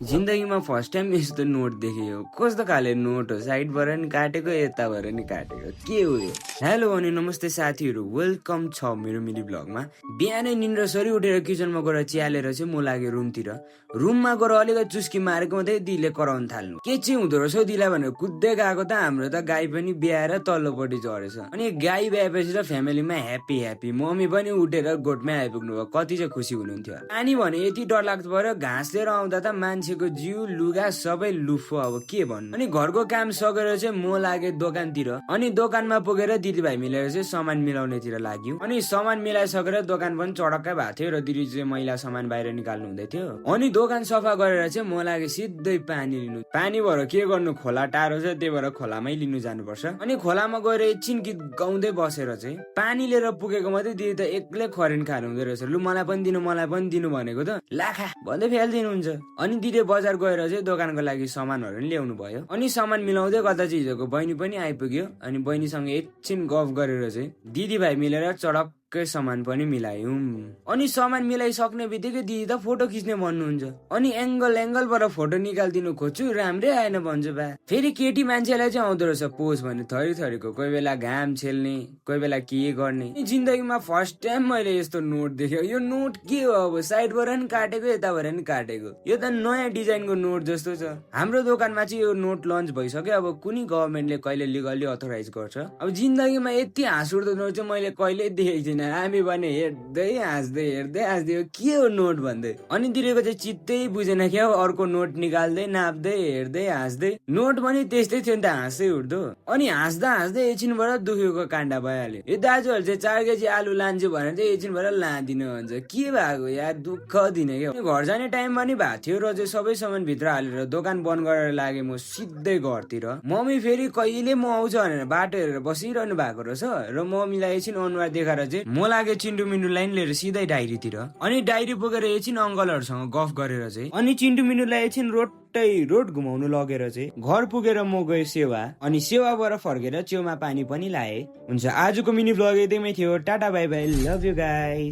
जिन्दगीमा first time यस्तो note देखेँ हो। कस्तो खाले नोट हो, साइडबाट नि काटेको यताबाट नि काटेको, के हो यो? हेलो अनि नमस्ते साथीहरू, वेलकम छ मेरो मिनी ब्लगमा। बिहानै निन्द्रा सरी उठेर किचनमा गएर चियालेर चाहिँ म लाग्यो रुमतिर। रुममा गएर अलिकति चुस्की मारेको मात्रै दिदीले कराउन थाल्नु। के चाहिँ हुँदो रहेछ हौ दिदीलाई भनेर कुद्दै गएको त हाम्रो त गाई पनि ब्याएर तल्लोपट्टि झरेछ। अनि गाई ब्याएपछि त फ्यामिलीमा ह्याप्पी ह्याप्पी, मम्मी पनि उठेर गोठमै आइपुग्नु भयो। कति चाहिँ खुसी हुनुहुन्थ्यो। पानी भने यति डरलाग्दो भयो, घाँस लिएर आउँदा त मान्छेको जिउ लुगा सबै लुफो, अब के भन्नु। अनि घरको काम सकेर चाहिँ म लागे दोकानतिर। अनि दोकानमा पुगेर दिदीभाइ मिलेर चाहिँ सामान मिलाउनेतिर लाग्यो। अनि सामान मिलाइसकेर दोकान पनि चडक्कै भएको थियो र दिदी चाहिँ मैला सामान बाहिर निकाल्नु हुँदै थियो। अनि दोकान सफा गरेर चाहिँ म लागे सिधै पानी लिनु। पानी भएर के गर्नु, खोला टाढो छ, त्यही भएर खोलामै लिनु जानुपर्छ। अनि खोलामा गएर एकछिन गीत गाउँदै बसेर चाहिँ पानी लिएर पुगेको मात्रै दिदी त एक्लै खरेन खानु हुँदो रहेछ। लु मलाई पनि दिनु भनेको त लाखा भन्दै फ्यालिदिनुहुन्छ। अनि दिदी बजार गएर चाहिँ दोकानको लागि सामानहरू पनि ल्याउनु भयो। अनि सामान मिलाउँदै गर्दा चाहिँ हिजोको बहिनी पनि आइपुग्यो। अनि बहिनीसँग एकछिन गफ गरेर चाहिँ दिदीभाइ मिलेर चडक्कै सामान पनि मिलायौँ। अनि सामान मिलाइसक्ने बित्तिकै दिदी त फोटो खिच्ने भन्नुहुन्छ। अनि एङ्गलबाट फोटो निकालिदिनु खोज्छु, राम्रै आएन भन्छ बा। फेरि केटी मान्छेलाई चाहिँ आउँदो रहेछ पोज भन्ने थरी थरीको, कोही बेला घाम छेल्ने, कोही बेला के गर्ने। जिन्दगीमा फर्स्ट टाइम मैले यस्तो नोट देखेँ। यो नोट के हो, अब साइडबाट नि काटेको यताबाट नि काटेको, यो त नयाँ डिजाइनको नोट जस्तो छ। हाम्रो दोकानमा चाहिँ यो नोट लन्च भइसक्यो। अब कुनै गभर्मेन्टले कहिले लिगली अथोराइज गर्छ। अब जिन्दगीमा यति हाँस उठ्दो नोट चाहिँ मैले कहिल्यै देखेको छैन। हामी भने हेर्दै हाँस्दै के हो नोट भन्दै। अनि दिदीको चाहिँ चित्तै बुझेन क्या, अर्को नोट निकाल्दै नाप्दै हेर्दै हाँस्दै। नोट पनि त्यस्तै थियो नि त, हाँसै उठ्दो। अनि हाँस्दा एकछिनबाट दुखेको काण्डा भइहाल्यो। यो दाजुहरू चाहिँ 4 केजी आलु लान्छु भनेर चाहिँ एकछिनबाट लाँदिनु भन्छ। के भएको यार, दुःख दिने क्या। घर जाने टाइम पनि भएको थियो र चाहिँ सबै सामान भित्र हालेर दोकान बन्द गरेर लागे म सिधै घरतिर। मम्मी फेरि कहिले म आउँछ भनेर बाटो हेरेर बसिरहनु भएको रहेछ र मम्मीलाई एकछिन अनुहार देखाएर चाहिँ म लागे चिन्टु मिन्टु लाइन लिएर सिधै डायरीतिर। अनि डायरी पुगेर एकछिन अङ्कलहरूसँग गफ गरेर चाहिँ अनि चिन्टु मिन्टुलाई एकछिन रोड घुमाउनु लगेर चाहिँ घर पुगेर म गएँ सेवा। अनि सेवाबाट फर्केर च्याउमा पानी पनि लाए। हुन्छ, आजको मिनी भ्लग यतिमै थियो। Tata bye by, love you guys.